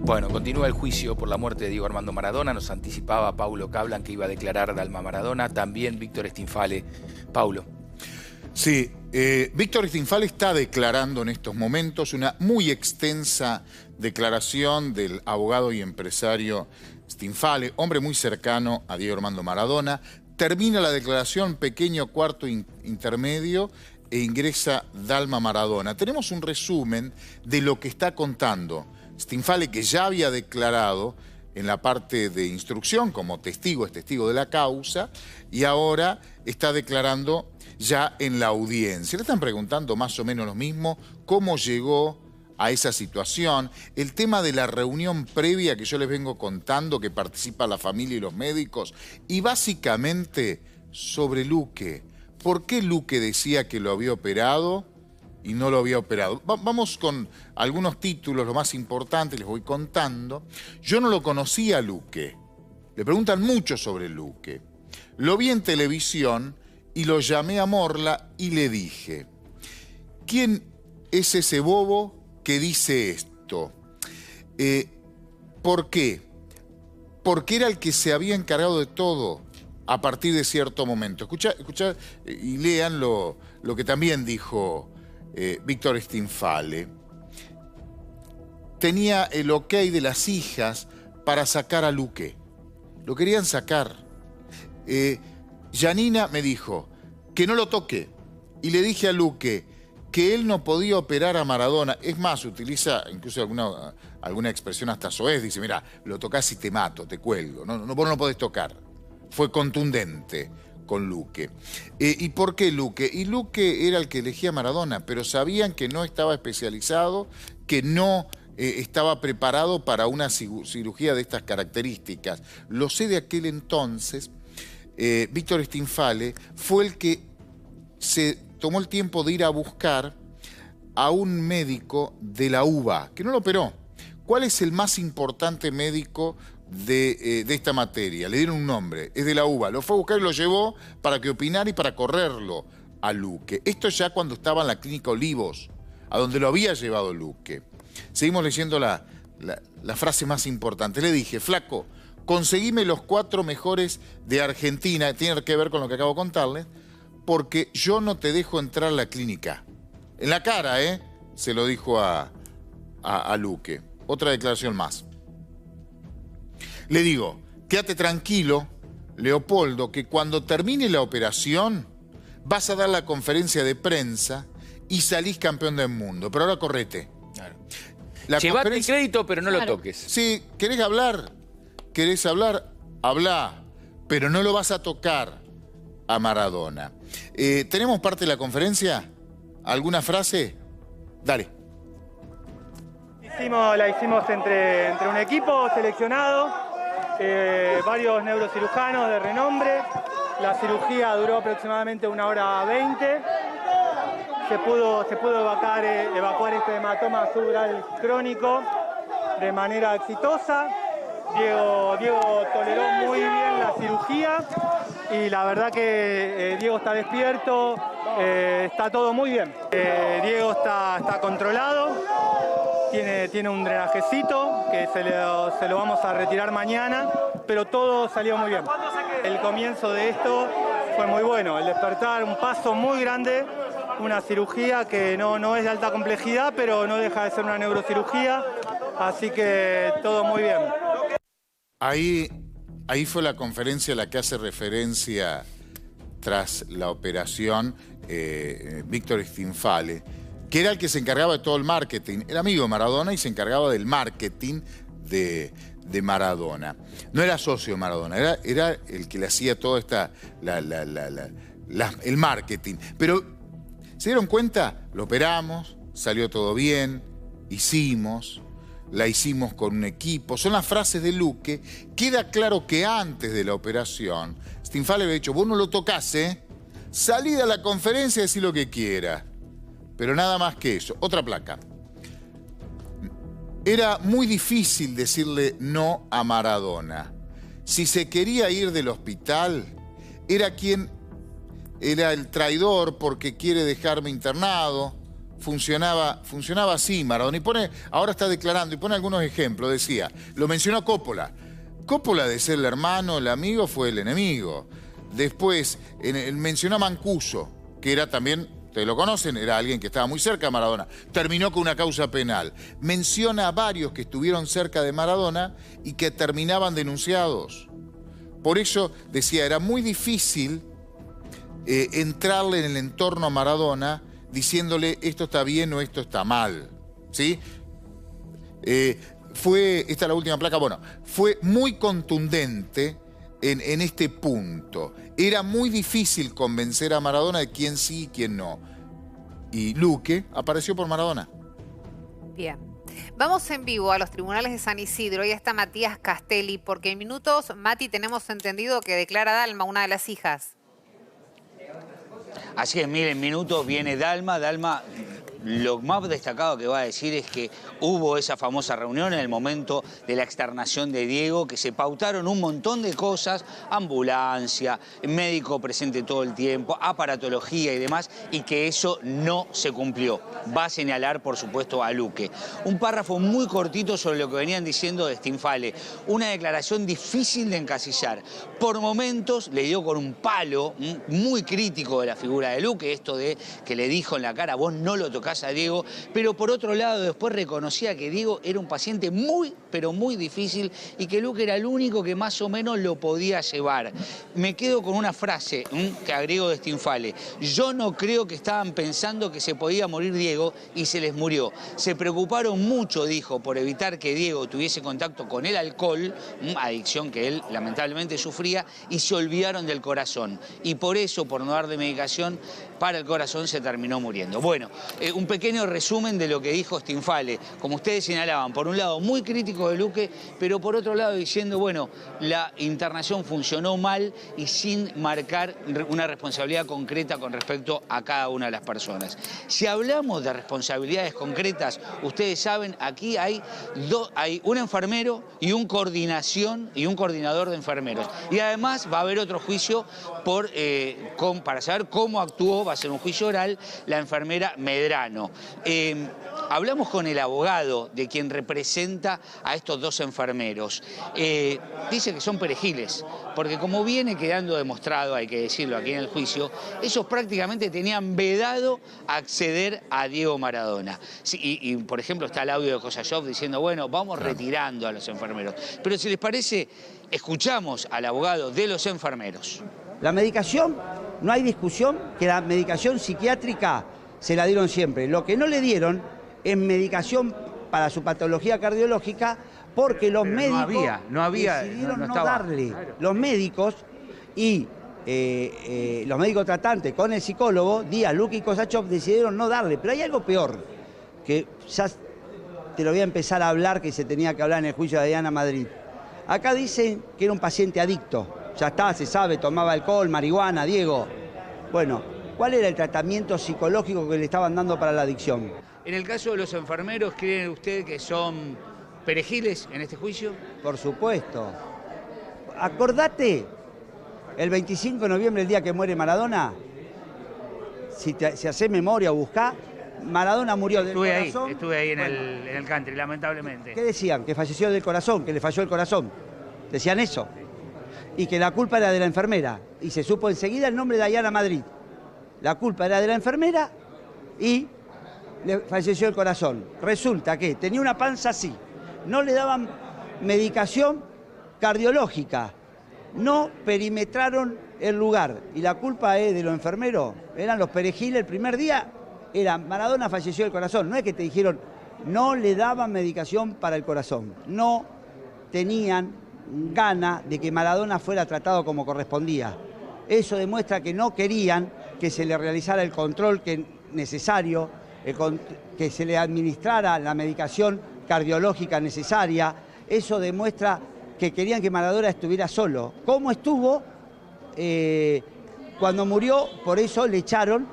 Bueno, continúa el juicio por la muerte de Diego Armando Maradona. Nos anticipaba Paulo Cablan que iba a declarar Dalma Maradona. También Víctor Stinfale. Paulo. Sí, Víctor Stinfale está declarando en estos momentos una muy extensa declaración del abogado y empresario Stinfale, hombre muy cercano a Diego Armando Maradona. Termina la declaración, pequeño cuarto intermedio, e ingresa Dalma Maradona. Tenemos un resumen de lo que está contando Stinfale, que ya había declarado en la parte de instrucción como testigo, es testigo de la causa, y ahora está declarando ya en la audiencia. Le están preguntando más o menos lo mismo, cómo llegó a esa situación, el tema de la reunión previa que yo les vengo contando, que participa la familia y los médicos, y básicamente sobre Luque. ¿Por qué Luque decía que lo había operado y no lo había operado? Vamos con algunos títulos, lo más importante, les voy contando. Yo no lo conocía a Luque. Le preguntan mucho sobre Luque. Lo vi en televisión y lo llamé a Morla y le dije: ¿quién es ese bobo que dice esto? ¿Por qué? Porque era el que se había encargado de todo a partir de cierto momento. Escuchá y lean lo que también dijo Víctor Stinfale. Tenía el ok de las hijas para sacar a Luque. Lo querían sacar. Janina me dijo que no lo toque. Y le dije a Luque que él no podía operar a Maradona. Es más, utiliza incluso alguna expresión hasta soez. Dice: mira, lo tocás y te mato, te cuelgo. Vos no lo podés tocar. Fue contundente con Luque. ¿Y por qué Luque? Y Luque era el que elegía a Maradona, pero sabían que no estaba especializado, que no estaba preparado para una cirugía de estas características. Lo sé de aquel entonces. Víctor Stinfale fue el que se tomó el tiempo de ir a buscar a un médico de la UBA, que no lo operó. ¿Cuál es el más importante médico de esta materia? Le dieron un nombre, es de la UBA. Lo fue a buscar y lo llevó para que opinara y para correrlo a Luque. Esto ya cuando estaba en la clínica Olivos, a donde lo había llevado Luque. Seguimos leyendo la frase más importante. Le dije: flaco, conseguime los 4 mejores de Argentina, tiene que ver con lo que acabo de contarles, porque yo no te dejo entrar a la clínica. En la cara, se lo dijo a Luque. Otra declaración más. Le digo: quédate tranquilo, Leopoldo, que cuando termine la operación vas a dar la conferencia de prensa y salís campeón del mundo. Pero ahora correte. Claro. Llevate el crédito, pero no lo Claro. toques. Sí, ¿querés hablar? Hablá, pero no lo vas a tocar a Maradona. ¿Tenemos parte de la conferencia? ¿Alguna frase? Dale. La hicimos entre un equipo seleccionado, varios neurocirujanos de renombre. La cirugía duró aproximadamente 1h20. Se pudo evacuar este hematoma subdural crónico de manera exitosa. Diego toleró muy bien la cirugía y la verdad que Diego está despierto, está todo muy bien. Diego está controlado, tiene un drenajecito que se lo vamos a retirar mañana, pero todo salió muy bien. El comienzo de esto fue muy bueno, el despertar, un paso muy grande, una cirugía que no es de alta complejidad, pero no deja de ser una neurocirugía, así que todo muy bien. Ahí fue la conferencia a la que hace referencia tras la operación Víctor Stinfale, que era el que se encargaba de todo el marketing. Era amigo de Maradona y se encargaba del marketing de Maradona. No era socio de Maradona, era el que le hacía todo el marketing. Pero, ¿se dieron cuenta? Lo operamos, salió todo bien, la hicimos con un equipo. Son las frases de Luque. Queda claro que antes de la operación, Stinfale había dicho: vos no lo tocás, salí a la conferencia y decí lo que quieras. Pero nada más que eso. Otra placa. Era muy difícil decirle no a Maradona. Si se quería ir del hospital, era el traidor porque quiere dejarme internado. funcionaba así Maradona. Y ahora está declarando y pone algunos ejemplos. Decía, lo mencionó Coppola. Coppola, de ser el hermano, el amigo, fue el enemigo. Después mencionó a Mancuso, que era también, ustedes lo conocen, era alguien que estaba muy cerca de Maradona. Terminó con una causa penal. Menciona a varios que estuvieron cerca de Maradona y que terminaban denunciados. Por eso, decía, era muy difícil entrarle en el entorno a Maradona diciéndole esto está bien o esto está mal. ¿Sí? Esta es la última placa, bueno, fue muy contundente en este punto. Era muy difícil convencer a Maradona de quién sí y quién no. Y Luque apareció por Maradona. Bien. Vamos en vivo a los tribunales de San Isidro. Ahí está Matías Castelli, porque en minutos, Mati, tenemos entendido que declara Dalma, una de las hijas. Así es, miren, en minutos viene Dalma. Dalma, lo más destacado que va a decir es que hubo esa famosa reunión en el momento de la externación de Diego, que se pautaron un montón de cosas, ambulancia, médico presente todo el tiempo, aparatología y demás, y que eso no se cumplió. Va a señalar, por supuesto, a Luque. Un párrafo muy cortito sobre lo que venían diciendo de Stinfale. Una declaración difícil de encasillar. Por momentos le dio con un palo muy crítico de la figura de Luque, esto de que le dijo en la cara, vos no lo tocás a Diego, pero por otro lado después reconocía que Diego era un paciente muy, pero muy difícil y que Luque era el único que más o menos lo podía llevar. Me quedo con una frase que agrego de Stinfale. Yo no creo que estaban pensando que se podía morir Diego y se les murió. Se preocuparon mucho, dijo, por evitar que Diego tuviese contacto con el alcohol, adicción que él lamentablemente sufría, y se olvidaron del corazón. Y por eso, por no darle medicación para el corazón, se terminó muriendo. Bueno, un pequeño resumen de lo que dijo Stinfale. Como ustedes señalaban, por un lado muy crítico de Luque, pero por otro lado diciendo, bueno, la internación funcionó mal y sin marcar una responsabilidad concreta con respecto a cada una de las personas. Si hablamos de responsabilidades concretas, ustedes saben, aquí hay un enfermero y un coordinador de enfermeros. Y además va a haber otro juicio para saber cómo actuó, va a ser un juicio oral, la enfermera Medrano. Hablamos con el abogado de quien representa a estos dos enfermeros. Dice que son perejiles, porque como viene quedando demostrado, hay que decirlo aquí en el juicio, ellos prácticamente tenían vedado acceder a Diego Maradona. Sí, y por ejemplo está el audio de Kosayov diciendo, bueno, vamos retirando a los enfermeros. Pero si les parece, escuchamos al abogado de los enfermeros. La medicación, no hay discusión que la medicación psiquiátrica se la dieron siempre. Lo que no le dieron es medicación para su patología cardiológica porque los médicos decidieron no darle. Claro. Los médicos y los médicos tratantes con el psicólogo, Díaz, Luque y Kosachov, decidieron no darle. Pero hay algo peor, que ya te lo voy a empezar a hablar, que se tenía que hablar en el juicio de Diana Madrid. Acá dicen que era un paciente adicto. Ya está, se sabe, tomaba alcohol, marihuana, Diego. Bueno, ¿cuál era el tratamiento psicológico que le estaban dando para la adicción? En el caso de los enfermeros, ¿creen ustedes que son perejiles en este juicio? Por supuesto. Acordate, el 25 de noviembre, el día que muere Maradona, si haces memoria o buscá, Maradona murió del corazón. Estuve ahí en el country, lamentablemente. ¿Qué decían? Que falleció del corazón, que le falló el corazón. Decían eso. Y que la culpa era de la enfermera. Y se supo enseguida el nombre de Diana Madrid. La culpa era de la enfermera y le falleció el corazón. Resulta que tenía una panza así. No le daban medicación cardiológica. No perimetraron el lugar. Y la culpa es de los enfermeros. Eran los perejiles. El primer día era Maradona falleció del corazón. No es que te dijeron, no le daban medicación para el corazón. No tenían gana de que Maradona fuera tratado como correspondía. Eso demuestra que no querían que se le realizara el control necesario, que se le administrara la medicación cardiológica necesaria. Eso demuestra que querían que Maradona estuviera solo. ¿Cómo estuvo? Cuando murió, por eso le echaron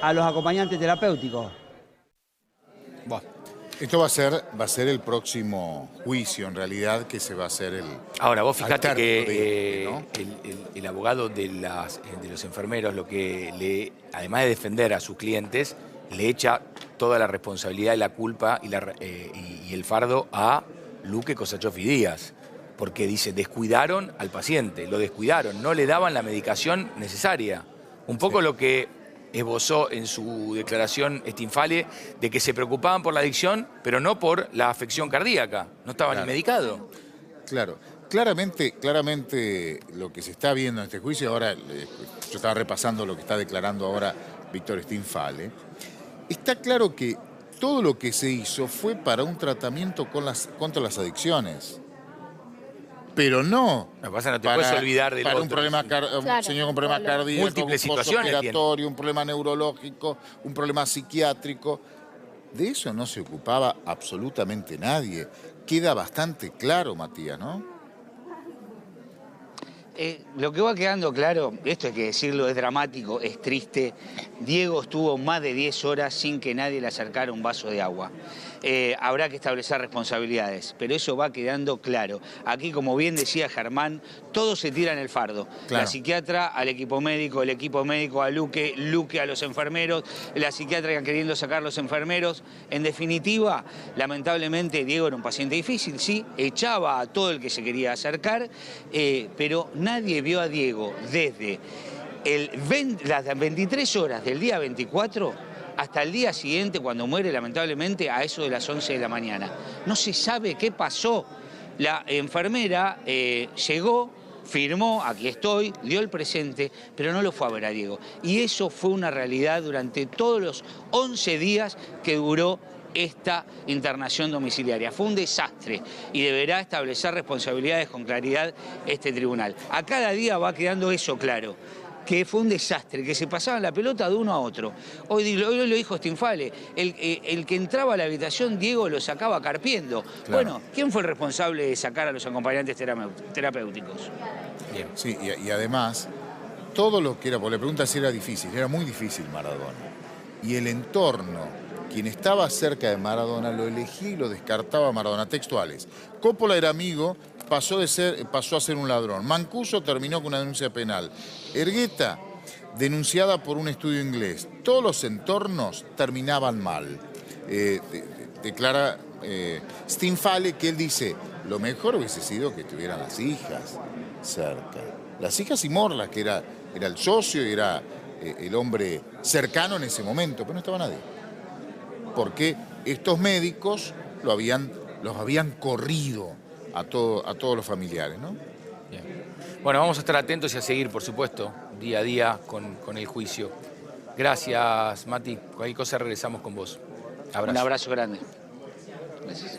a los acompañantes terapéuticos. Bueno. Esto va a ser el próximo juicio, en realidad, que se va a hacer el... Ahora, vos fijate que ¿no? el abogado de los enfermeros, además de defender a sus clientes, le echa toda la responsabilidad y la culpa y el fardo a Luque, Kosachov y Díaz. Porque dice, descuidaron al paciente, lo descuidaron, no le daban la medicación necesaria. Un poco lo que esbozó en su declaración Stinfale, de que se preocupaban por la adicción, pero no por la afección cardíaca, no estaba ni medicado. Claro, claramente lo que se está viendo en este juicio, ahora yo estaba repasando lo que está declarando ahora Víctor Stinfale, está claro que todo lo que se hizo fue para un tratamiento contra las adicciones. Pero no. Lo que pasa, no te puedes olvidar del para otro. un problema un señor con problemas cardíacos, múltiples un situaciones postoperatorio, un problema neurológico, un problema psiquiátrico. De eso no se ocupaba absolutamente nadie. Queda bastante claro, Matías, ¿no? Lo que va quedando claro, esto hay que decirlo, es dramático, es triste. Diego estuvo más de 10 horas sin que nadie le acercara un vaso de agua. Habrá que establecer responsabilidades, pero eso va quedando claro. Aquí, como bien decía Germán, todos se tiran el fardo. Claro. La psiquiatra al equipo médico, el equipo médico a Luque, Luque a los enfermeros, la psiquiatra queriendo sacar los enfermeros. En definitiva, lamentablemente, Diego era un paciente difícil, sí, echaba a todo el que se quería acercar, pero nadie vio a Diego desde las 23 horas del día 24 hasta el día siguiente, cuando muere lamentablemente a eso de las 11 de la mañana. No se sabe qué pasó. La enfermera llegó, firmó, aquí estoy, dio el presente, pero no lo fue a ver a Diego. Y eso fue una realidad durante todos los 11 días que duró esta internación domiciliaria. Fue un desastre y deberá establecer responsabilidades con claridad este tribunal. A cada día va quedando eso claro, que fue un desastre, que se pasaban la pelota de uno a otro. Hoy lo dijo Stinfale, el que entraba a la habitación, Diego lo sacaba carpiendo. Claro. Bueno, ¿quién fue el responsable de sacar a los acompañantes terapéuticos? Bien. Sí, y además, todo lo que era, porque le pregunta si era difícil, era muy difícil Maradona. Y el entorno, quien estaba cerca de Maradona, lo elegía y lo descartaba a Maradona. Textuales. Coppola era amigo, pasó a ser un ladrón. Mancuso terminó con una denuncia penal. Ergueta, denunciada por un estudio inglés. Todos los entornos terminaban mal. Declara Stinfale que él dice, lo mejor hubiese sido que tuvieran las hijas cerca. Las hijas y Morla, que era el socio y era el hombre cercano en ese momento, pero no estaba nadie. Porque estos médicos los habían corrido a todos los familiares, ¿no? Bien. Bueno, vamos a estar atentos y a seguir, por supuesto, día a día con el juicio. Gracias, Mati. Cualquier cosa regresamos con vos. Un abrazo grande. Gracias.